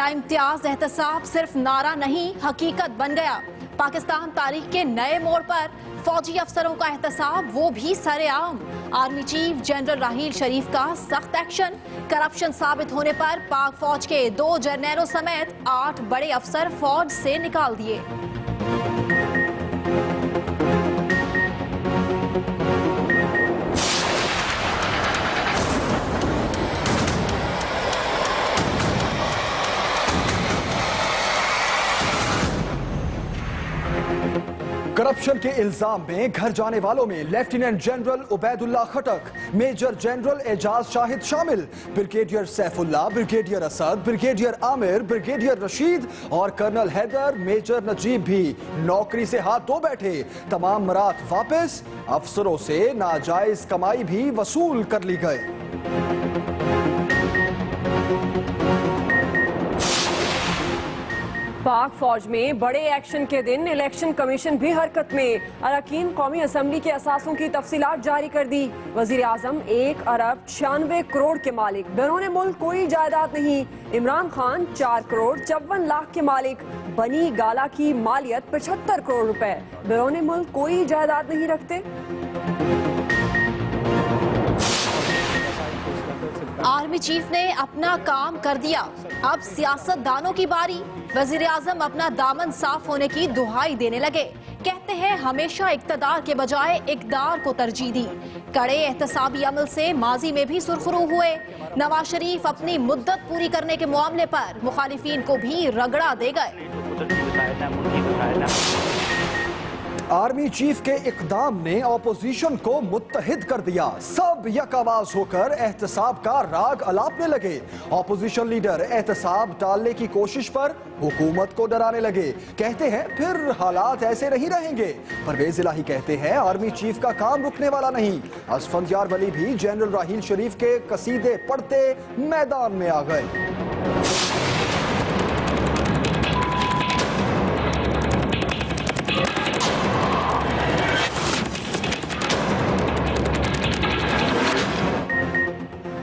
बिला इम्तियाज एहतसाब सिर्फ नारा नहीं हकीकत बन गया। पाकिस्तान तारीख के नए मोड़ पर फौजी अफसरों का एहतसाब, वो भी सरेआम। आर्मी चीफ जनरल राहील शरीफ का सख्त एक्शन। करप्शन साबित होने पर पाक फौज के 2 जर्नैलों समेत 8 बड़े अफसर फौज से निकाल दिए। करप्शन के इल्जाम में घर जाने वालों में लेफ्टिनेंट जनरल उबैदुल्ला खटक, मेजर जनरल एजाज शाहिद शामिल, brigadier Saifullah, brigadier Asad, brigadier Aamir, brigadier Rashid और कर्नल हैदर, मेजर नजीब भी नौकरी से हाथ धो बैठे। तमाम मरात वापस, अफसरों से नाजायज कमाई भी वसूल कर ली गए। पाक फौज में बड़े एक्शन के दिन इलेक्शन कमीशन भी हरकत में। अरकान कौमी असम्बली के असासों की तफसीलात जारी कर दी। वजीर आजम 1 अरब 96 करोड़ के मालिक, बैरून मुल्क कोई जायदाद नहीं। इमरान खान 4 करोड़ 54 लाख के मालिक। बनी गाला की मालियत 75 करोड़ रुपए। बैरून मुल्क कोई जायदाद नहीं रखते। आर्मी चीफ ने अपना काम कर दिया, अब सियासतदानों की बारी। वजीर आजम अपना दामन साफ होने की दुहाई देने लगे। कहते हैं हमेशा इक्तदार के बजाय इकदार को तरजीह दी। कड़े एहतसाबी अमल से माजी में भी सुरखरू हुए। नवाज शरीफ अपनी मुद्दत पूरी करने के मामले पर मुखालिफिन को भी रगड़ा दे गए। आर्मी चीफ के इकदाम ने ऑपोजिशन को मुत्तहिद कर दिया। सब यक आवाज होकर एहतसाब का राग अलापने लगे। ऑपोजिशन लीडर एहतसाब टालने की कोशिश पर हुकूमत को डराने लगे। कहते हैं फिर हालात ऐसे नहीं रहेंगे। परवेज इलाही कहते हैं आर्मी चीफ का काम रुकने वाला नहीं। असफंदियार वली भी जनरल राहील शरीफ के कसीदे पढ़ते मैदान में आ गए।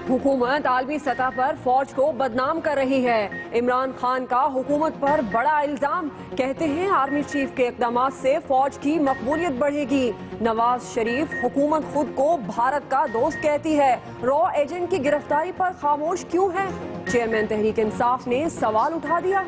हुकूमत आलमी सतह पर फौज को बदनाम कर रही है। इमरान खान का हुकूमत पर बड़ा इल्जाम। कहते हैं आर्मी चीफ के इक़दामात से फौज की मकबूलियत बढ़ेगी। नवाज शरीफ हुकूमत खुद को भारत का दोस्त कहती है। रॉ एजेंट की गिरफ्तारी पर खामोश क्यों है? चेयरमैन तहरीक इंसाफ ने सवाल उठा दिया।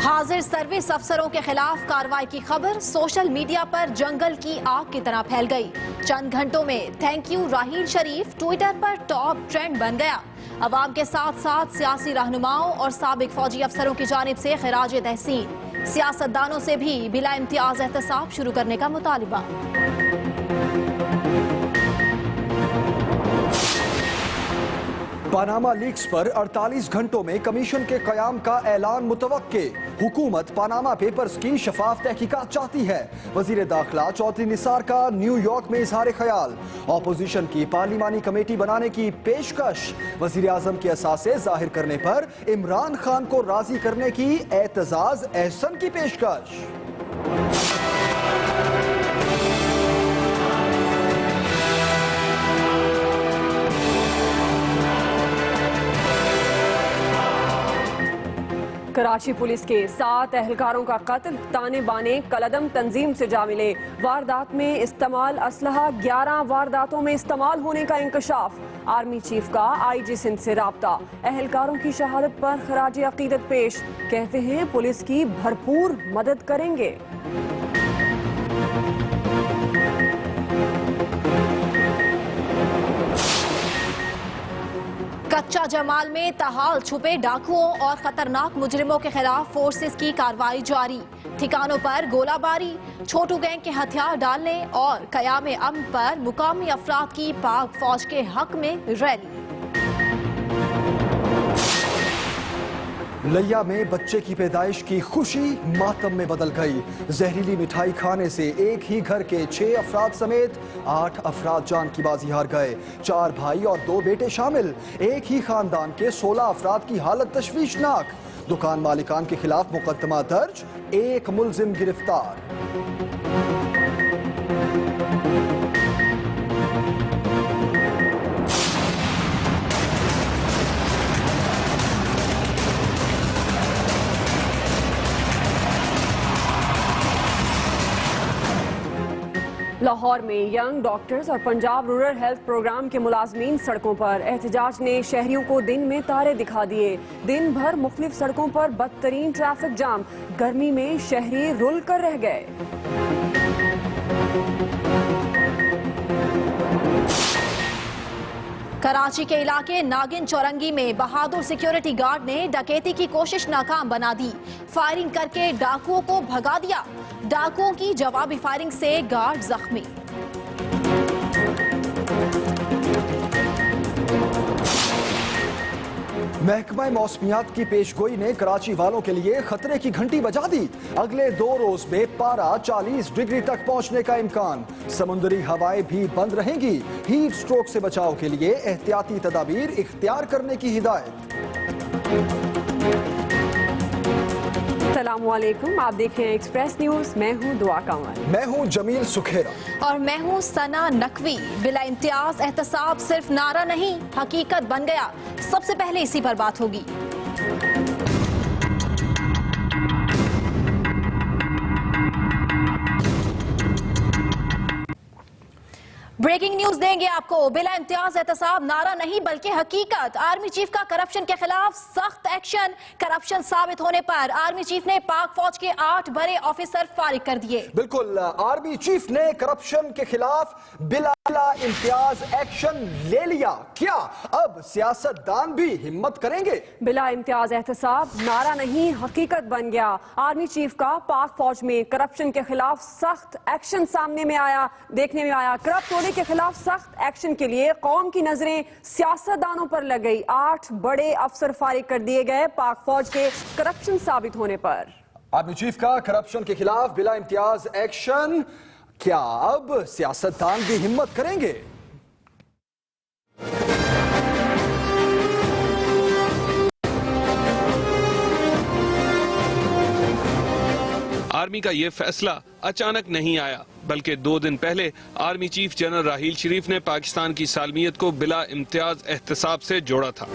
हाजिर सर्विस अफसरों के खिलाफ कार्रवाई की खबर सोशल मीडिया पर जंगल की आग की तरह फैल गई। चंद घंटों में thank you Raheel Sharif Twitter पर टॉप ट्रेंड बन गया। अवाम के साथ साथ सियासी रहनुमाओं और साबिक फौजी अफसरों की जानिब से खिराज तहसीन। सियासतदानों से भी बिला इम्तियाज एहतसाब शुरू करने का मुतालिबा। पनामा लीक्स पर 48 घंटों में कमीशन के कयाम का ऐलान मुतवक्के। हुकूमत पनामा पेपर्स की शफाफ तहकीकात चाहती है। वजीर दाखिला चौधरी निसार का न्यूयॉर्क में इजहार ख्याल। ऑपोजिशन की पार्लिमानी कमेटी बनाने की पेशकश। वजीर आजम के असासे जाहिर करने पर इमरान खान को राजी करने की एतजाज एहसन की पेशकश। कराची पुलिस के 7 एहलकारों का कत्ल। ताने बाने कलदम तंजीम से जा मिले। वारदात में इस्तेमाल असलहा 11 वारदातों में इस्तेमाल होने का इंकशाफ। आर्मी चीफ का IG सिंध से राब्ता। एहलकारों की शहादत पर खराज अकीदत पेश। कहते हैं पुलिस की भरपूर मदद करेंगे। कच्चा जमाल में ताहाल छुपे डाकुओं और खतरनाक मुजरिमों के खिलाफ फोर्सेस की कार्रवाई जारी। ठिकानों पर गोलाबारी, छोटू गैंग के हथियार डालने और कयाम अमन पर मुकामी अफराद की पाक फौज के हक में रैली। लिया में बच्चे की पैदाइश की खुशी मातम में बदल गई। जहरीली मिठाई खाने से एक ही घर के 6 अफराद समेत 8 अफराद जान की बाजी हार गए। 4 भाई और 2 बेटे शामिल। एक ही खानदान के 16 अफराद की हालत तशवीशनाक। दुकान मालिकान के खिलाफ मुकदमा दर्ज, 1 मुलजिम गिरफ्तार। लाहौर में यंग डॉक्टर्स और पंजाब रूरल हेल्थ प्रोग्राम के मुलाजमीन सड़कों पर। एहतजाज ने शहरियों को दिन में तारे दिखा दिए। दिन भर मुख्तलिफ सड़कों पर बदतरीन ट्रैफिक जाम। गर्मी में शहरी रुल कर रह गए। कराची के इलाके नागिन चौरंगी में बहादुर सिक्योरिटी गार्ड ने डकैती की कोशिश नाकाम बना दी। फायरिंग करके डाकुओं को भगा दिया। डाकुओं की जवाबी फायरिंग से गार्ड जख्मी। महकमा मौसमियात की पेशगोई ने कराची वालों के लिए खतरे की घंटी बजा दी। अगले 2 रोज में पारा 40 डिग्री तक पहुंचने का इम्कान। समुद्री हवाएं भी बंद रहेंगी। हीट स्ट्रोक से बचाव के लिए एहतियाती तदाबीर इख्तियार करने की हिदायत। अस्सलामुअलैकुम, आप देख रहे हैं एक्सप्रेस न्यूज। मैं हूं दुआ कंवर। मैं हूं जमील सुखेरा और मैं हूं सना नकवी। बिला इम्तियाज एहतसाब सिर्फ नारा नहीं, हकीकत बन गया। सबसे पहले इसी पर बात होगी। ब्रेकिंग न्यूज देंगे आपको। बिला इम्तियाज एहतसाब नारा नहीं बल्कि हकीकत। आर्मी चीफ का करप्शन के खिलाफ सख्त एक्शन। करप्शन साबित होने पर आर्मी चीफ ने पाक फौज के 8 बड़े ऑफिसर फारिग कर दिए। बिल्कुल, आर्मी चीफ ने करप्शन के खिलाफ बिला इम्तियाज एक्शन ले लिया। क्या अब सियासतदान भी हिम्मत करेंगे? बिला इम्तियाज एहतसाब नारा नहीं, हकीकत बन गया। आर्मी चीफ का पाक फौज में करप्शन के खिलाफ सख्त एक्शन सामने में आया, देखने में आया। करप्ट होने के खिलाफ सख्त एक्शन के लिए कौम की नजरें सियासतदानों पर लग गई। 8 बड़े अफसर फारिग कर दिए गए पाक फौज के करप्शन साबित होने पर। आर्मी चीफ का करप्शन के खिलाफ बिला इम्तियाज एक्शन। क्या अब सियासतदान भी हिम्मत करेंगे? आर्मी का ये फैसला अचानक नहीं आया, बल्कि 2 दिन पहले आर्मी चीफ जनरल राहील शरीफ ने पाकिस्तान की सालमियत को बिला इम्तियाज एहतसाब से जोड़ा था।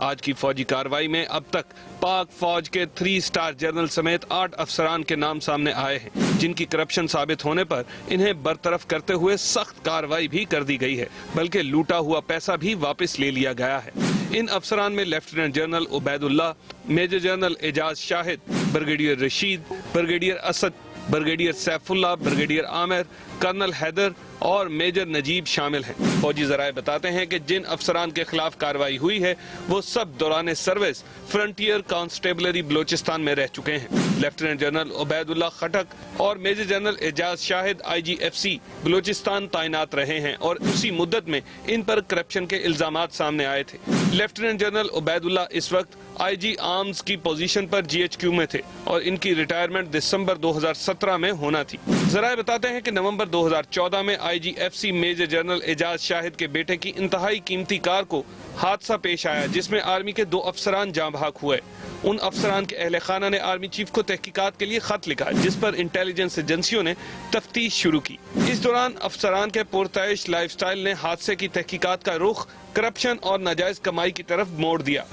आज की फौजी कार्रवाई में अब तक पाक फौज के 3 स्टार जनरल समेत 8 अफसरान के नाम सामने आए हैं, जिनकी करप्शन साबित होने पर इन्हें बरतरफ करते हुए सख्त कार्रवाई भी कर दी गई है, बल्कि लूटा हुआ पैसा भी वापस ले लिया गया है। इन अफसरान में lieutenant general Ubaidullah, major general Ejaz Shahid, brigadier Rashid, brigadier Asad, brigadier Saifullah, brigadier Amir, colonel Haider और मेजर नजीब शामिल हैं। फौजी जराए बताते हैं कि जिन अफसरान के खिलाफ कार्रवाई हुई है वो सब दौरान सर्विस फ्रंटियर कांस्टेबलरी बलोचिस्तान में रह चुके हैं। लेफ्टिनेंट जनरल उबैदुल्लाह खटक और major general Ejaz Shahid IGFC Balochistan तैनात रहे हैं और उसी मुद्दत में इन पर करप्शन के इल्जामात सामने आए थे। लेफ्टिनेंट जनरल उबैदुल्लाह इस वक्त IG आर्म्स की पोजीशन पर GHQ में थे और इनकी रिटायरमेंट दिसंबर 2017 में होना थी। जराए बताते हैं कि नवंबर 2014 में IGFC major general Ejaz Shahid के बेटे की इंतहाई कीमती कार को हादसा पेश आया, जिसमें आर्मी के 2 अफसरान जाँ बहक हुए। उन अफसरान के अहले खाना ने आर्मी चीफ को तहकीकात के लिए खत लिखा, जिस पर इंटेलिजेंस एजेंसियों ने तफ्तीश शुरू की। इस दौरान अफसरान के पुरतैश लाइफस्टाइल ने हादसे की तहकीकात का रुख करप्शन और नाजायज कमाई की तरफ मोड़ दिया।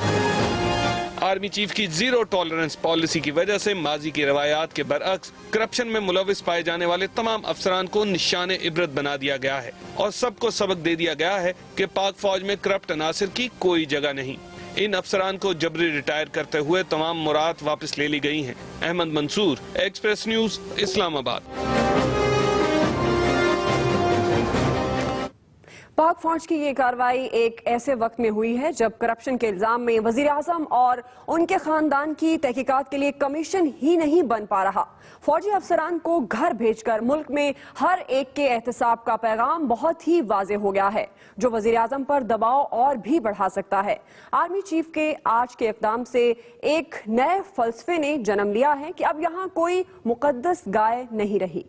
आर्मी चीफ की 0 टॉलरेंस पॉलिसी की वजह से माजी की रवायात के बरअक्स करप्शन में मुलविस पाए जाने वाले तमाम अफसरान को निशाने इबरत बना दिया गया है और सबको सबक दे दिया गया है कि पाक फौज में करप्ट अनासिर की कोई जगह नहीं। इन अफसरान को जबरी रिटायर करते हुए तमाम मुराद वापस ले ली गई हैं। Ahmed Mansoor, Express News, Islamabad. पाक फौज की ये कार्रवाई एक ऐसे वक्त में हुई है जब करप्शन के इल्जाम में वजीर आजम और उनके खानदान की तहकीकात के लिए कमीशन ही नहीं बन पा रहा। फौजी अफसरान को घर भेजकर मुल्क में हर एक के एहतसाब का पैगाम बहुत ही वाजे हो गया है, जो वजीर आजम पर दबाव और भी बढ़ा सकता है। आर्मी चीफ के आज के इक़दाम से एक नए फलसफे ने जन्म लिया है कि अब यहाँ कोई मुकद्दस गाय नहीं रही।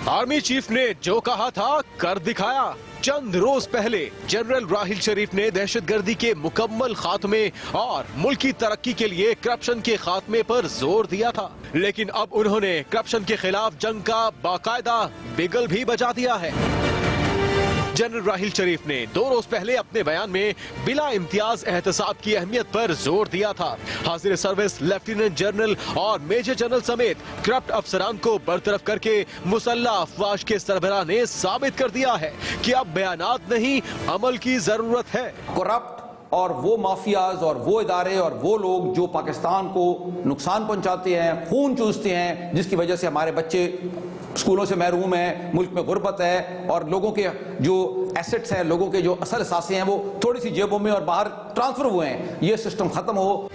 आर्मी चीफ ने जो कहा था कर दिखाया। चंद रोज पहले जनरल राहील शरीफ ने दहशतगर्दी के मुकम्मल खात्मे और मुल्की तरक्की के लिए करप्शन के खात्मे पर जोर दिया था, लेकिन अब उन्होंने करप्शन के खिलाफ जंग का बाकायदा बिगल भी बजा दिया है। जनरल राहिल शरीफ ने 2 रोज पहले अपने बयान में बिला इम्तियाज एहतसाब की अहमियत पर जोर दिया था। हाजिर सर्विस लेफ्टिनेंट जनरल और मेजर जनरल समेत करप्ट अफसरान को बरतरफ करके मुसल्लह अफवाज के सरबराह ने साबित कर दिया है कि अब बयानात नहीं, अमल की जरूरत है। करप्ट और वो माफियाज और वो इदारे और वो लोग जो पाकिस्तान को नुकसान पहुंचाते हैं, खून चूसते हैं, जिसकी वजह से हमारे बच्चे स्कूलों से महरूम हैं, मुल्क में गुर्बत है और लोगों के जो एसेट्स हैं, लोगों के जो असल असासे हैं वो थोड़ी सी जेबों में और बाहर ट्रांसफर हुए हैं, ये सिस्टम खत्म हो।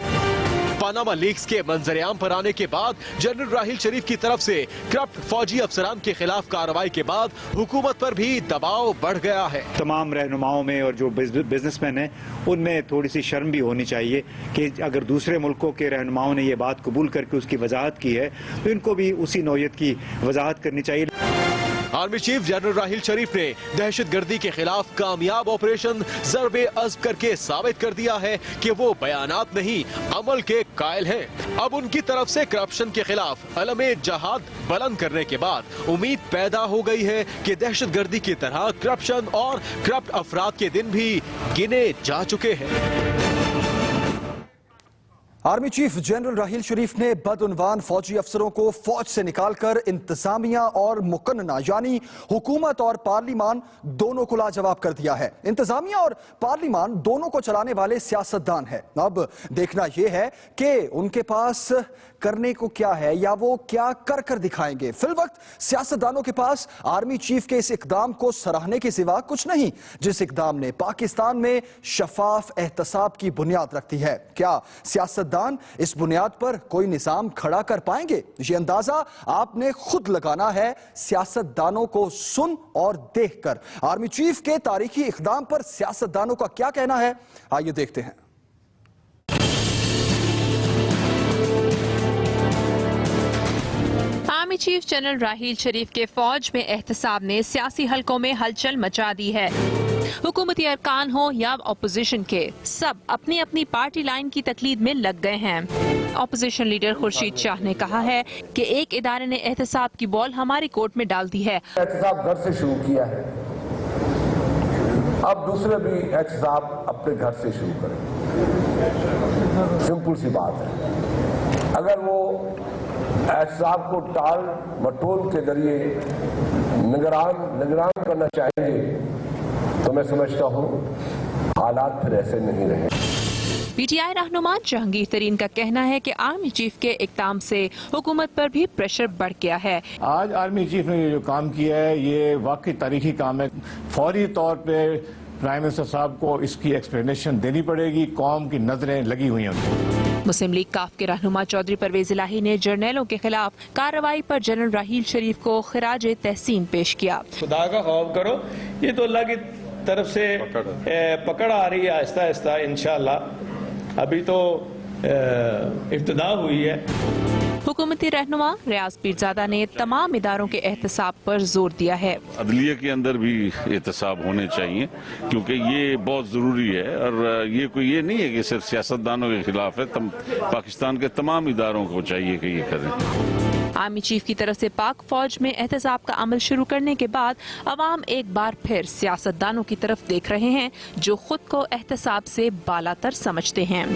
पानामा लीक्स के मंजरेआम पर आने के बाद जनरल राहिल शरीफ की तरफ से करप्ट फौजी अफसरान के खिलाफ कार्रवाई के बाद हुकूमत पर भी दबाव बढ़ गया है। तमाम रहनुमाओं में और जो बिजनेसमैन हैं उनमें थोड़ी सी शर्म भी होनी चाहिए कि अगर दूसरे मुल्कों के रहनुमाओं ने ये बात कबूल करके उसकी वजाहत की है तो इनको भी उसी नौयत की वजाहत करनी चाहिए। आर्मी चीफ जनरल राहिल शरीफ ने दहशतगर्दी के खिलाफ कामयाब ऑपरेशन ज़रबे अज़्ब करके साबित कर दिया है कि वो बयानात नहीं, अमल के कायल हैं। अब उनकी तरफ से करप्शन के खिलाफ अलमे जहाद बुलंद करने के बाद उम्मीद पैदा हो गई है कि दहशतगर्दी की तरह करप्शन और करप्ट अफराद के दिन भी गिने जा चुके हैं। आर्मी चीफ जनरल राहिल शरीफ ने बदउनवान फौजी अफसरों को फौज से निकालकर इंतजामिया और मुकन्ना यानी हुकूमत और पार्लिमान दोनों को लाजवाब कर दिया है। इंतजामिया और पार्लिमान दोनों को चलाने वाले सियासतदान हैं। अब देखना यह है कि उनके पास करने को क्या है या वो क्या कर कर दिखाएंगे। फिलवक्त सियासतदानों के पास आर्मी चीफ के इस इकदाम को सराहने के सिवा कुछ नहीं, जिस इकदाम ने पाकिस्तान में शफाफ एहतसाब की बुनियाद रखती है। क्या सियासतदान इस बुनियाद पर कोई निजाम खड़ा कर पाएंगे? ये अंदाजा आपने खुद लगाना है सियासतदानों को सुन और देखकर। आर्मी चीफ के तारीखी इकदाम पर सियासतदानों का क्या कहना है, आइए देखते हैं। आर्मी चीफ जनरल राहिल शरीफ के फौज में एहतसाब ने सियासी हलकों में हलचल मचा दी है। हुकूमती अरकान हो या अपोजिशन के, सब अपनी अपनी पार्टी लाइन की तकलीद में लग गए हैं। अपोजिशन लीडर खुर्शीद शाह ने कहा है कि एक इदारे ने एहतसाब की बॉल हमारी कोर्ट में डाल दी है। एहतसाब घर से शुरू किया है, अब दूसरे भी एहतसाब अपने घर से शुरू करें। सिंपल सी बात है, अगर वो एहतसाब को टाल मटोल के जरिए निगरान करना चाहेंगे तो मैं समझता हूं हालात फिर ऐसे नहीं रहे। पीटीआई रहनुमा जहांगीर तरीन का कहना है कि आर्मी चीफ के इक़दाम से हुकूमत पर भी प्रेशर बढ़ गया है। आज आर्मी चीफ ने ये जो काम किया है ये वाकई तारीखी काम है। फौरी तौर पे प्राइम मिनिस्टर साहब को इसकी एक्सप्लेनेशन देनी पड़ेगी, कौम की नजरें लगी हुई हैं। मुस्लिम लीग काफ के रहनुमा चौधरी परवेज इलाही ने जर्नैलों के खिलाफ कार्रवाई पर जनरल राहिल शरीफ को खिराज तहसीन पेश किया। खुदा का खौफ करो, ये तो अल्लाह की तरफ से पकड़ आ रही है आहिस्ता आहिस्ता इंशाअल्लाह। अभी तो इब्तिदा हुई है। हुकूमती रहनुमा रियाज पीरजादा ने तमाम इदारों के एहतसाब पर जोर दिया है। अदलिया के अंदर भी एहतसाब होने चाहिए क्योंकि ये बहुत जरूरी है और ये नहीं है कि सिर्फ सियासतदानों के खिलाफ है, पाकिस्तान के तमाम इदारों को चाहिए कि ये करें। आर्मी चीफ की तरफ से पाक फौज में एहतसाब का अमल शुरू करने के बाद अवाम एक बार फिर सियासतदानों की तरफ देख रहे हैं जो खुद को एहतसाब से बालातर समझते हैं।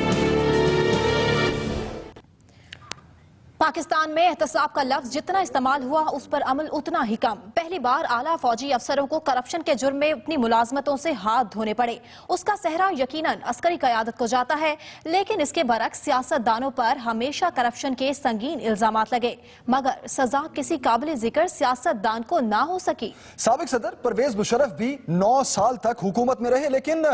पाकिस्तान में एहतसाब का लफ्ज जितना इस्तेमाल हुआ उस पर अमल उतना ही कम। पहली बार आला फौजी अफसरों को करप्शन के जुर्म में अपनी मुलाजमतों से हाथ धोने पड़े। उसका सेहरा यकीनन अस्करी क़यादत को जाता है, लेकिन इसके बरक्स सियासतदानों पर हमेशा करप्शन के संगीन इल्जामात लगे, मगर सजा किसी काबिल जिक्र सियासतदान को ना हो सकी। साबिक सदर परवेज मुशर्रफ भी 9 साल तक हुकूमत में रहे, लेकिन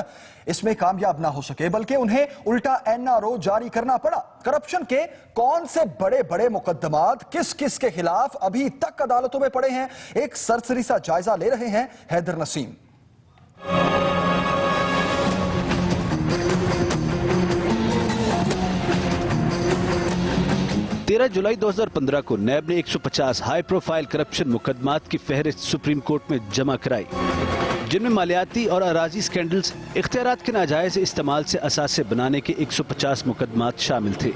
इसमें कामयाब ना हो सके, बल्कि उन्हें उल्टा NRO जारी करना पड़ा। करप्शन के कौन से बड़े बड़े मुकद्दमात किस किस के खिलाफ अभी तक अदालतों में पड़े हैं, एक सरसरी सा जायजा ले रहे हैं हैदर नसीम। 13 जुलाई 2015 को नैब ने 150 हाई प्रोफाइल करप्शन मुकदमात की फहरिस्त सुप्रीम कोर्ट में जमा कराई। जिनमें मालियाती और अराजी स्कैंडल्स, इख्तियारात के नाजायज इस्तेमाल से असासे बनाने के 150 मुकदमात शामिल थे।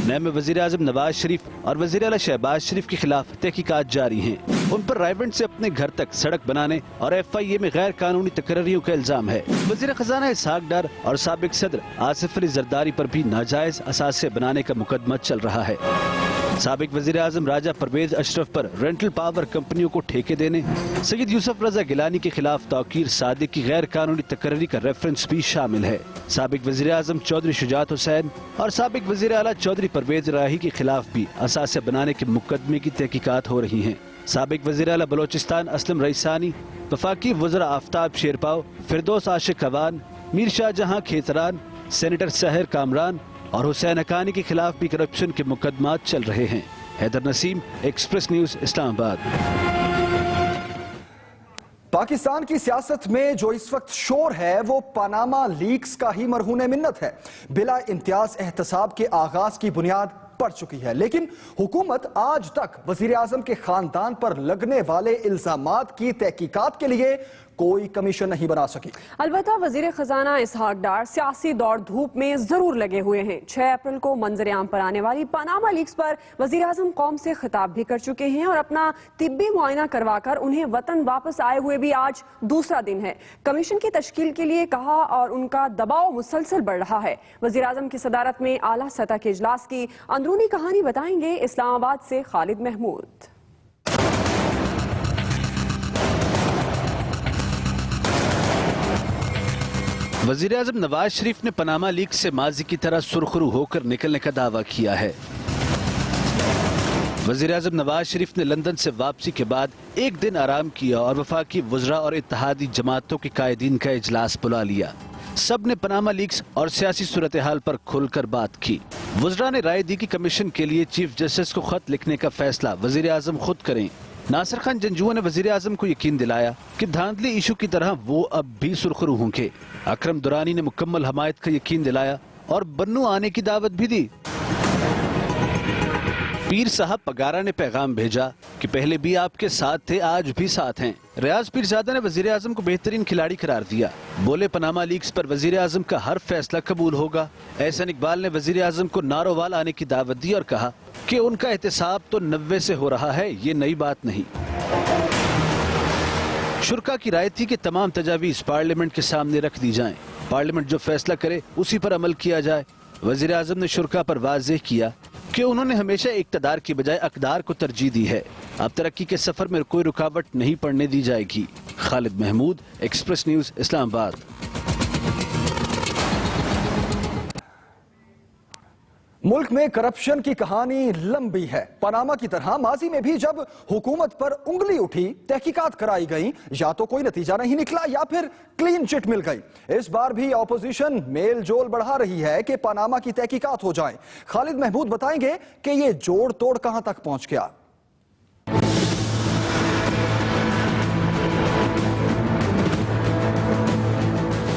नैब में वज़ीर आज़म नवाज शरीफ और वज़ीर आला शहबाज शरीफ के खिलाफ तहकीकात जारी हैं। उन पर रायबंद से अपने घर तक सड़क बनाने और FIA में गैर कानूनी तकर्रियों का इल्जाम है। वज़ीर खजाना इसहाक डार और साबिक सदर आसिफ अली जरदारी पर भी नाजायज असासे बनाने का मुकदमा चल रहा है। साबिक वज़ीर आज़म राजा परवेज अशरफ पर रेंटल पावर कंपनियों को ठेके देने, सैयद यूसुफ रजा गिलानी के खिलाफ तौकीर सादिक की गैर कानूनी तकर्री का रेफरेंस भी शामिल है। साबिक वज़ीर आज़म चौधरी शुजात हुसैन और साबिक वज़ीर आला चौधरी परवेज राही के खिलाफ भी असासे बनाने के मुकदमे की तहकीकात हो रही हैं। साबिक वज़ीर आला बलोचिस्तान असलम रईसानी, वफाकी वज़रा आफ्ताब शेरपाव, फिरदौस आशिक अवान, मीर शाहजहां खेतरान, सेनेटर सहर कामरान और हुसैन हकानी के खिलाफ भी करप्शन के मुकदमात चल रहे हैं। Haider Naseem, Express News, Islamabad. पाकिस्तान की सियासत में जो इस वक्त शोर है वो पनामा लीक्स का ही मरहून मिन्नत है। बिला इम्तियाज एहतसाब के आगाज की बुनियाद पड़ चुकी है, लेकिन हुकूमत आज तक वजीर आजम के खानदान पर लगने वाले इल्जामात की तहकीकात के लिए कोई कमीशन नहीं बना सकी। अलबत्ता वजीर खजाना इसहाक डार सियासी दौड़ धूप में जरूर लगे हुए हैं। 6 अप्रैल को मंजर आम पर आने वाली पनामा लीक्स पर वजीर आजम कौम से खिताब भी कर चुके हैं और अपना तिब्बी मुआयना करवाकर उन्हें वतन वापस आए हुए भी आज दूसरा दिन है। कमीशन की तश्कील के लिए कहा और उनका दबाव मुसलसल बढ़ रहा है। वजीर आजम की सदारत में आला सतह के इजलास की अंदरूनी कहानी बताएंगे इस्लामाबाद से खालिद महमूद। वज़ीर आज़म नवाज शरीफ ने पनामा लीक से माजी की तरह सुरखरू होकर निकलने का दावा किया है। वज़ीर आज़म नवाज शरीफ ने लंदन से वापसी के बाद एक दिन आराम किया और वफाकी वज़रा और इत्तेहादी जमातों के कायदीन का इजलास बुला लिया। सब ने पनामा लीक्स और सियासी सूरत हाल पर खुलकर बात की। वज़रा ने राय दी कि कमीशन के लिए चीफ जस्टिस को खत लिखने का फैसला वज़ीर आज़म खुद करें। नासिर खान जंजुआ ने वज़ीर आज़म को यकीन दिलाया कि धांधली इशू की तरह वो अब भी सुरखरू होंगे। अकरम दुरानी ने मुकम्मल हमायत का यकीन दिलाया और बन्नू आने की दावत भी दी। पीर साहब पगारा ने पैगाम भेजा कि पहले भी आपके साथ थे, आज भी साथ हैं। रियाज पीरजादा ने वज़ीर आज़म को बेहतरीन खिलाड़ी करार दिया। बोले पनामा लीक्स पर वज़ीर आज़म का हर फैसला कबूल होगा। एहसन इकबाल ने वज़ीर आज़म को नारोवाल आने की दावत दी और कहा कि उनका एहतसाब तो 90 से हो रहा है, ये नई बात नहीं। शुरा की राय थी कि तमाम तजावीज़ पार्लियामेंट के सामने रख दी जाएं। पार्लियामेंट जो फैसला करे उसी पर अमल किया जाए। वज़ीर आज़म ने शुरा पर वाज़ेह किया कि उन्होंने हमेशा इक़्तिदार की बजाय अक़दार को तरजीह दी है। अब तरक्की के सफर में कोई रुकावट नहीं पड़ने दी जाएगी। Khalid Mahmood, Express News, Islamabad. मुल्क में करप्शन की कहानी लंबी है। पनामा की तरह माजी में भी जब हुकूमत पर उंगली उठी, तहकीकात कराई गई, या तो कोई नतीजा नहीं निकला या फिर क्लीन चिट मिल गई। इस बार भी ऑपोजिशन मेल जोल बढ़ा रही है कि पनामा की तहकीकात हो जाए। खालिद महमूद बताएंगे कि ये जोड़ तोड़ कहां तक पहुंच गया।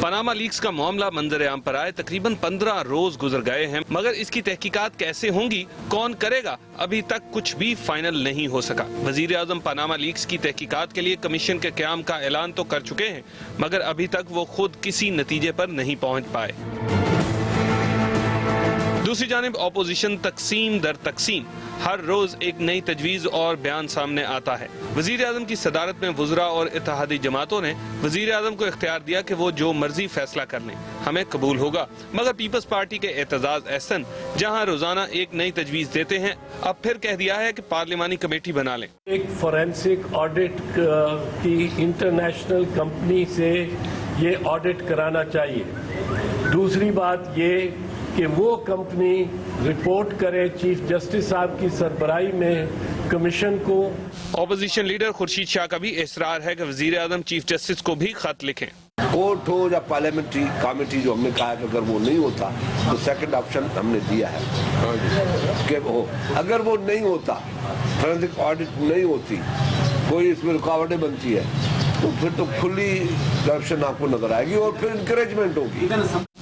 पनामा लीक्स का मामला मंजर आम पर आए तकरीबन 15 रोज गुजर गए हैं, मगर इसकी तहकीकात कैसे होंगी, कौन करेगा, अभी तक कुछ भी फाइनल नहीं हो सका। वजीर आजम पनामा लीक्स की तहकीकात के लिए कमीशन के क़याम का ऐलान तो कर चुके हैं, मगर अभी तक वो खुद किसी नतीजे पर नहीं पहुंच पाए। दूसरी जानिब ऑपोजिशन तकसीम दर तकसीम हर रोज एक नई तजवीज और बयान सामने आता है। वजीर आजम की सदारत में वज़रा और इत्तेहादी जमातों ने वजीर आजम को इख्तियार दिया कि वो जो मर्जी फैसला कर लें, हमें कबूल होगा। मगर पीपल्स पार्टी के एतजाज एहसन जहां रोजाना एक नई तजवीज देते हैं, अब फिर कह दिया है कि पार्लिमानी कमेटी बना लें। एक फोरेंसिक ऑडिट की इंटरनेशनल कंपनी से ये ऑडिट कराना चाहिए। दूसरी बात ये कि वो कंपनी रिपोर्ट करे चीफ जस्टिस साहब की सरबराही में कमीशन को। ऑपोजिशन लीडर खुर्शीद शाह का भी इसरार है कि वजीर आजम चीफ जस्टिस को भी खत लिखें। कोर्ट हो या पार्लियामेंट्री कमेटी, जो हमने कहा कि अगर वो नहीं होता तो सेकंड ऑप्शन हमने दिया है कि वो अगर वो नहीं होता, फोरेंसिक ऑडिट नहीं होती, कोई इसमें रुकावटें बनती है, तो फिर तो खुली करप्शन आपको नजर आएगी और फिर इंकरेजमेंट होगी।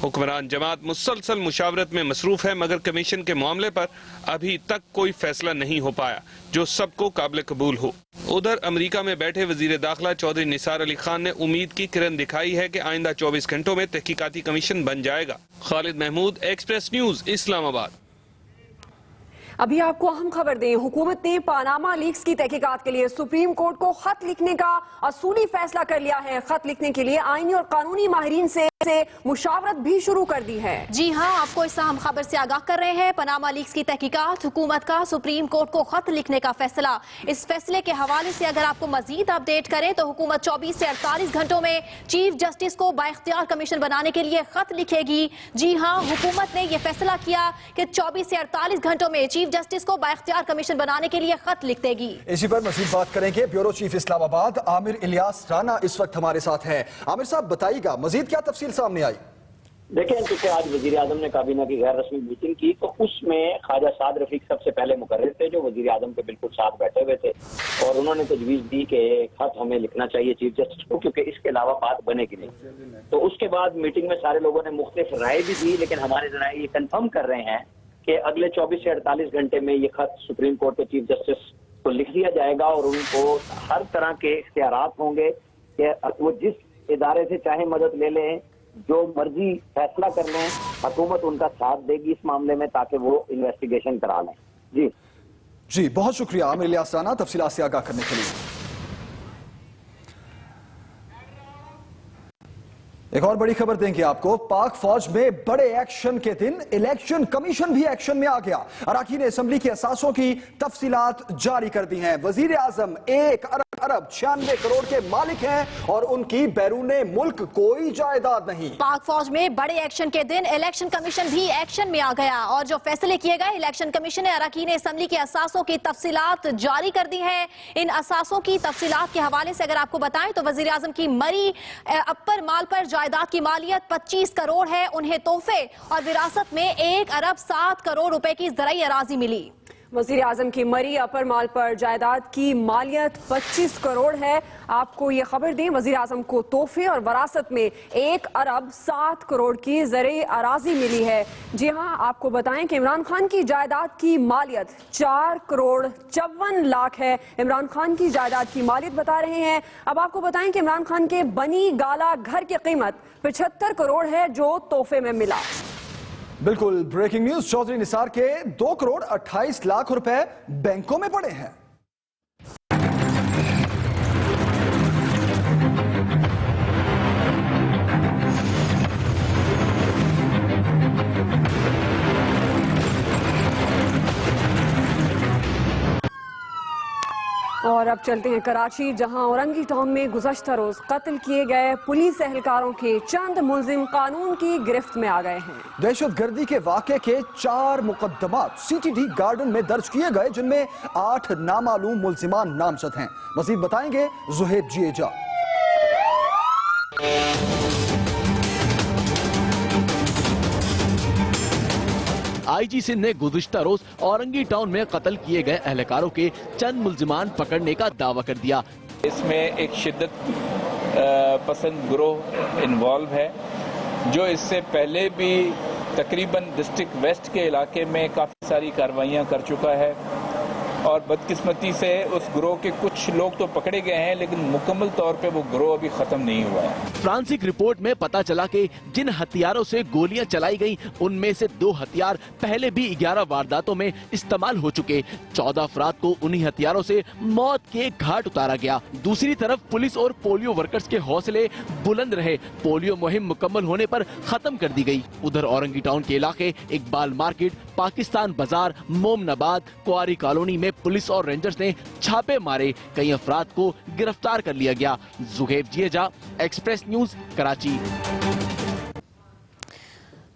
हुक्मरान जमात मुसलसल मुशावरत में मसरूफ है, मगर कमीशन के मामले पर अभी तक कोई फैसला नहीं हो पाया जो सबको काबिल कबूल हो। उधर अमेरिका में बैठे वजीर दाखिला चौधरी निसार अली खान ने उम्मीद की किरण दिखाई है कि आइंदा 24 घंटों में तहकीकाती कमीशन बन जाएगा। Khalid Mahmood, Express News, Islamabad. अभी आपको अहम खबर दें, हुकूमत ने पानामा लीक्स की तहकीकात के लिए सुप्रीम कोर्ट को खत लिखने का असूली फैसला कर लिया है। खत लिखने के लिए आईनी और कानूनी माहिरीन से मुशावरत भी शुरू कर दी है। जी हाँ, आपको इस अहम खबर से आगाह कर रहे हैं। पनामा लीक्स की तहकीकात, हुकूमत का सुप्रीम कोर्ट को खत लिखने का फैसला। इस फैसले के हवाले से अगर आपको मजीद अपडेट करें तो हुकूमत 24 से 48 घंटों में चीफ जस्टिस को बाइख्तियार कमीशन बनाने के लिए खत लिखेगी। जी हाँ, हुकूमत ने यह फैसला किया कि 24 से 48 घंटों में चीफ जस्टिस को बाइख्तियार कमीशन बनाने के लिए खत लिख देगी। इसी पर मजीद बात करेंगे। ब्यूरो चीफ इस्लामाबाद आमिर इलियास राना इस वक्त हमारे साथ हैं। आमिर साहब, बताइएगा मजीद क्या तफसील सामने आई? देखें, क्योंकि आज वजीर आजम ने काबीना की गैर रस्मी मीटिंग की तो उसमें ख्वाजा साद रफीक सबसे पहले मुकर्रर थे, जो वजीर आजम के बिल्कुल साथ बैठे हुए थे, और उन्होंने तजवीज दी कि खत हमें लिखना चाहिए चीफ जस्टिस को, क्योंकि इसके अलावा बात बनेगी नहीं। तो उसके बाद मीटिंग में सारे लोगों ने मुख्तलिफ राय भी दी, लेकिन हमारे जराये ये कंफर्म कर रहे हैं कि अगले 24 से 48 घंटे में ये खत सुप्रीम कोर्ट के चीफ जस्टिस को लिख दिया जाएगा और उनको हर तरह के इख्तियारात होंगे कि वो जिस इदारे से चाहे मदद ले लें, जो मर्जी फैसला कर लें, हुकूमत उनका साथ देगी इस मामले में ताकि वो इन्वेस्टिगेशन करा लें। जी बहुत शुक्रिया आमिर इलियास राना तफसीलात से आगाह करने के लिए। एक और बड़ी खबर देंगे आपको। पाक फौज में बड़े एक्शन के दिन इलेक्शन कमीशन भी एक्शन में आ गया। अरकान असेंबली की असासों की तफसीलात जारी कर दी हैं। वजीर आजम 1 अरब 96 करोड़ के मालिक हैं और उनकी बैरूने मुल्क कोई जायदाद नहीं। पाक फौज में बड़े एक्शन के दिन इलेक्शन कमीशन भी एक्शन में आ गया और जो फैसले किए गए, इलेक्शन कमीशन ने अरकान असेंबली के असासों की तफसीलात जारी कर दी है। इन असासों की तफसीलात के हवाले से अगर आपको बताएं तो वजीर आजम की मरी अपर माल पर जायदाद की मालियत 25 करोड़ है। उन्हें तोहफे और विरासत में 1 अरब 7 करोड़ रुपए की ज़राई अराजी मिली। वजीर आजम की मरी अपर माल पर जायदाद की मालियत 25 करोड़ है। आपको ये खबर दें, वजीर आजम को तोहफे और वरासत में 1 अरब 7 करोड़ की ज़राई अराजी मिली है। जी हाँ, आपको बताएं कि इमरान खान की जायदाद की मालियत 4 करोड़ 54 लाख है। इमरान खान की जायदाद की मालियत बता रहे हैं। अब आपको बताएं कि इमरान खान के बनी गाला घर की कीमत 75 करोड़ है जो तोहफे में मिला। बिल्कुल ब्रेकिंग न्यूज। चौधरी निसार के 2 करोड़ 28 लाख रुपए बैंकों में पड़े हैं। और अब चलते हैं कराची, जहां औरंगी टाउन में गुज़श्ता रोज कत्ल किए गए पुलिस एहलकारों के चंद मुलजिम कानून की गिरफ्त में आ गए हैं। दहशतगर्दी के वाक़े के 4 मुकदमात CTD गार्डन में दर्ज किए गए, जिनमें 8 नामालूम मुलजिमान नामजद हैं। मजीद बताएंगे जुहैब जिएजा। IG सिंध ने गुज़िश्ता रोज औरंगी टाउन में कत्ल किए गए एहलकारों के चंद मुलजिमान पकड़ने का दावा कर दिया। इसमें एक शिद्दत पसंद गिरोह इन्वॉल्व है जो इससे पहले भी तकरीबन डिस्ट्रिक्ट वेस्ट के इलाके में काफ़ी सारी कार्रवाइयाँ कर चुका है और बदकिस्मती से उस गिरोह के कुछ लोग तो पकड़े गए हैं, लेकिन मुकम्मल तौर पे वो गिरोह अभी खत्म नहीं हुआ है। फ्रांसिक रिपोर्ट में पता चला कि जिन हथियारों से गोलियां चलाई गईं, उनमें से 2 हथियार पहले भी 11 वारदातों में इस्तेमाल हो चुके। 14 अफराद को उन्हीं हथियारों से मौत के घाट उतारा गया। दूसरी तरफ पुलिस और पोलियो वर्कर्स के हौसले बुलंद रहे। पोलियो मुहिम मुकम्मल होने पर खत्म कर दी गई। उधर औरंगी टाउन के इलाके इकबाल मार्केट, पाकिस्तान बाजार, मोमनाबाद, कुआरी कॉलोनी में पुलिस और रेंजर्स ने छापे मारे। कई अफराद को गिरफ्तार कर लिया गया। Zuhaib Jiaja, Express News, Karachi.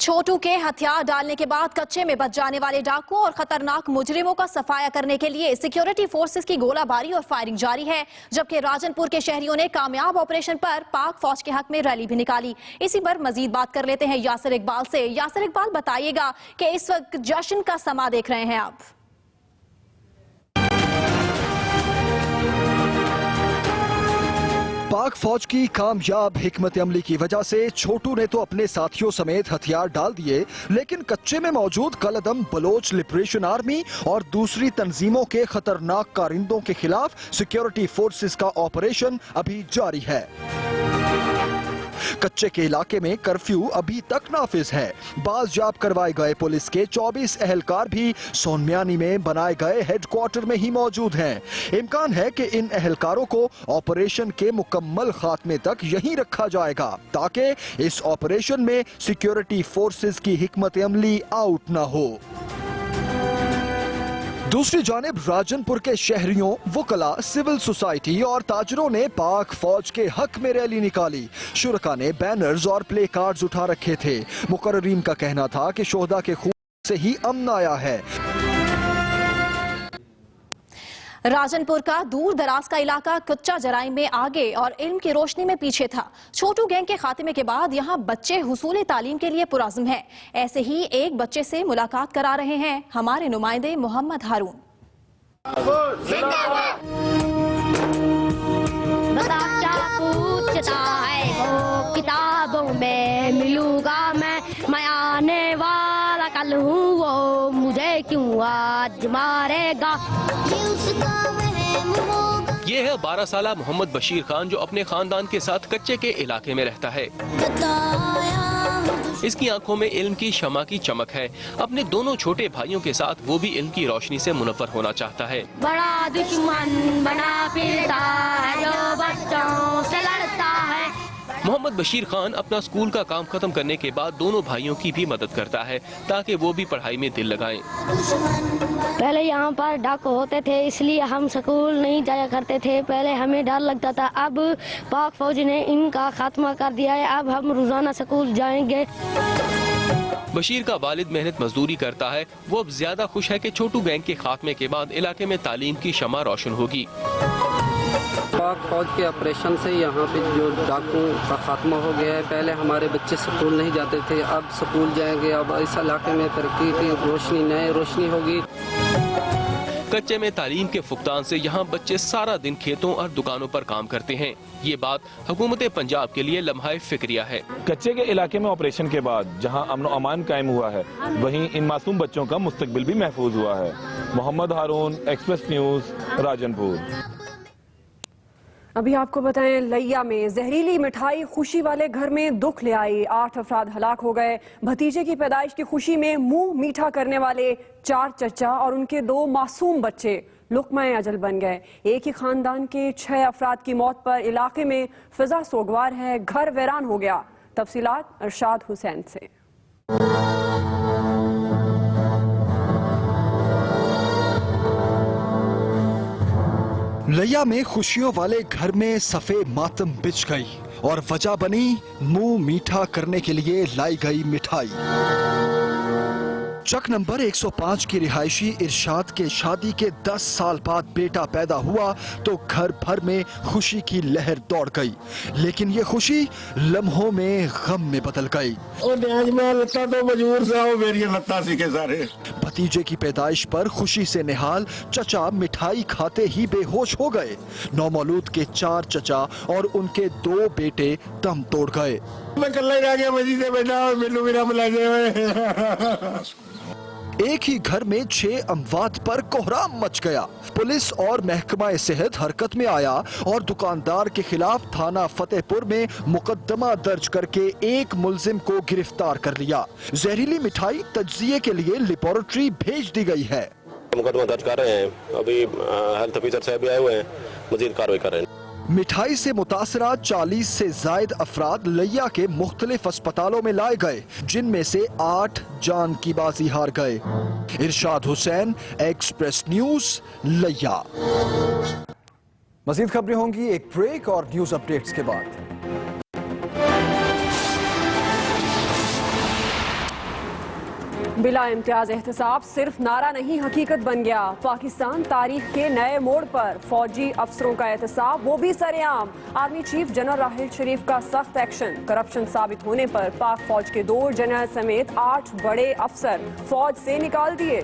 छोटू के हथियार डालने के बाद कच्चे में बच जाने वाले डाकुओं और खतरनाक मुजरिमों का सफाया करने के लिए सिक्योरिटी फोर्सेस की गोलाबारी और फायरिंग जारी है, जबकि राजनपुर के शहरियों ने कामयाब ऑपरेशन पर पाक फौज के हक में रैली भी निकाली। इसी पर मजीद बात कर लेते हैं यासिर इकबाल से। यासिर इकबाल, बताइएगा कि इस वक्त जश्न का समा देख रहे हैं आप। पाक पाक फौज की कामयाब हिकमत अमली की वजह से छोटू ने तो अपने साथियों समेत हथियार डाल दिए, लेकिन कच्चे में मौजूद कलअदम बलोच लिबरेशन आर्मी और दूसरी तंजीमों के खतरनाक कारिंदों के खिलाफ सिक्योरिटी फोर्सेस का ऑपरेशन अभी जारी है। कच्चे के इलाके में कर्फ्यू अभी तक नाफिज है। बाज़याब करवाए गए पुलिस के 24 एहलकार भी सोनमियानी में बनाए गए हेडक्वार्टर में ही मौजूद हैं। इम्कान है कि इन एहलकारों को ऑपरेशन के मुकम्मल खात्मे तक यहीं रखा जाएगा ताकि इस ऑपरेशन में सिक्योरिटी फोर्सेस की हिकमत अमली आउट न हो। दूसरी जानिब राजनपुर के शहरियों, वकला, सिविल सोसाइटी और ताजरों ने पाक फौज के हक में रैली निकाली। शुरका ने बैनर्स और प्ले कार्ड्स उठा रखे थे। मुकर्रीन का कहना था कि शोहदा के खून से ही अमन आया है। राजनपुर का दूर दराज का इलाका कच्चा जराइम में आगे और इल्म की रोशनी में पीछे था। छोटू गैंग के खात्मे के बाद यहाँ बच्चे हुसूल तालीम के लिए पुराज़्म हैं। ऐसे ही एक बच्चे से मुलाकात करा रहे हैं हमारे नुमाइंदे मोहम्मद हारून। पूछता है वो किताबों में मिलूंगा मैं आने वाला कल हूँ, वो मुझे क्यों आज मारेगा। ये है 12 साला मोहम्मद बशीर खान जो अपने खानदान के साथ कच्चे के इलाके में रहता है। इसकी आंखों में इल्म की शमा की चमक है। अपने दोनों छोटे भाइयों के साथ वो भी इल्म की रोशनी से मुनव्वर होना चाहता है। बड़ा दुश्मन बना फिरता है जो बच्चों से लड़ता है। मोहम्मद बशीर खान अपना स्कूल का काम खत्म करने के बाद दोनों भाइयों की भी मदद करता है ताकि वो भी पढ़ाई में दिल लगाएं। पहले यहाँ पर डाकू होते थे, इसलिए हम स्कूल नहीं जाया करते थे। पहले हमें डर लगता था, अब पाक फौज ने इनका खात्मा कर दिया है। अब हम रोजाना स्कूल जाएंगे। बशीर का वालिद मेहनत मजदूरी करता है। वो अब ज्यादा खुश है कि छोटू गैंग के खात्मे के बाद इलाके में तालीम की शमा रोशन होगी। पाक फौज के ऑपरेशन से यहाँ पे जो डाकू का खात्मा हो गया है। पहले हमारे बच्चे स्कूल नहीं जाते थे, अब स्कूल जाएंगे। अब इस इलाके में तरक्की की रोशनी, नई रोशनी होगी। कच्चे में तालीम के फुकदान से यहाँ बच्चे सारा दिन खेतों और दुकानों पर काम करते हैं। ये बात हुकूमत पंजाब के लिए लम्हा फिक्रिया है। कच्चे के इलाके में ऑपरेशन के बाद जहाँ अमन अमान कायम हुआ है, वहीं इन मासूम बच्चों का मुस्तकबिल भी महफूज हुआ है। मोहम्मद हारून, एक्सप्रेस न्यूज, राजनपुर। अभी आपको बताएं, लैया में जहरीली मिठाई खुशी वाले घर में दुख ले आई। 8 अफराद हलाक हो गए। भतीजे की पैदाइश की खुशी में मुंह मीठा करने वाले 4 चचा और उनके 2 मासूम बच्चे लुक़्मा अजल बन गए। एक ही खानदान के 6 अफराद की मौत पर इलाके में फिजा सोगवार है। घर वीरान हो गया। तफसीलात अरशाद हुसैन से। लैया में खुशियों वाले घर में सफे मातम बिछ गई और वजह बनी मुंह मीठा करने के लिए लाई गई मिठाई। चक नंबर 105 की रिहायशी इरशाद के शादी के 10 साल बाद बेटा पैदा हुआ तो घर भर में खुशी की लहर दौड़ गई, लेकिन ये खुशी लम्हों में गम में बदल गई। भतीजे की पैदाइश पर खुशी से निहाल चचा मिठाई खाते ही बेहोश हो गए। नौमौलूद के 4 चचा और उनके 2 बेटे दम तोड़ गए। मैं कल्ला ही रह गया, मजीद से बेटा और मिलू मेरा मिलाजे हुए। एक ही घर में 6 अमवात पर कोहराम मच गया। पुलिस और महकमा सेहत हरकत में आया और दुकानदार के खिलाफ थाना फतेहपुर में मुकदमा दर्ज करके एक मुलजिम को गिरफ्तार कर लिया। जहरीली मिठाई तज्जिए के लिए लेबोरेटरी भेज दी गई है। मुकदमा दर्ज कर रहे हैं, अभी हेल्थ ऑफिसर साहब भी आए हुए हैं, मजीद कार्रवाई कर रहे हैं। मिठाई से मुतासरा 40 से जायद अफराद लैया के मुख्तलिफ अस्पतालों में लाए गए, जिनमें से 8 जान की बाजी हार गए। इरशाद हुसैन, एक्सप्रेस न्यूज, लैया। मजीद खबरें होंगी एक ब्रेक और न्यूज अपडेट्स के बाद। बिला इम्तियाज एहतसाब सिर्फ नारा नहीं हकीकत बन गया। पाकिस्तान तारीख के नए मोड़ पर फौजी अफसरों का एहतसाब, वो भी सरेआम। आर्मी चीफ जनरल राहिल शरीफ का सख्त एक्शन। करप्शन साबित होने पर पाक फौज के 2 जनरल समेत 8 बड़े अफसर फौज से निकाल दिए।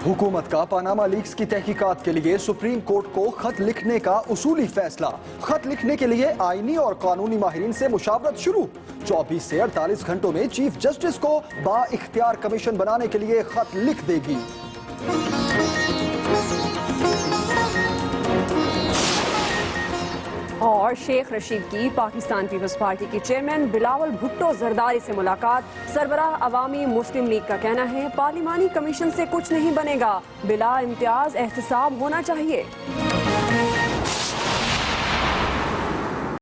हुकूमत का पनामा लीक्स की तहकीकात के लिए सुप्रीम कोर्ट को खत लिखने का उसूली फैसला। खत लिखने के लिए आईनी और कानूनी माहिरीन से मुशावरत शुरू। 24 से 48 घंटों में चीफ जस्टिस को बाइख्तियार कमीशन बनाने के लिए खत लिख देगी। और शेख रशीद की पाकिस्तान पीपल्स पार्टी के चेयरमैन बिलावल भुट्टो जरदारी से मुलाकात। सरबराह अवामी मुस्लिम लीग का कहना है पार्लिमानी कमीशन से कुछ नहीं बनेगा, बिला इम्तियाज एहतसाब होना चाहिए।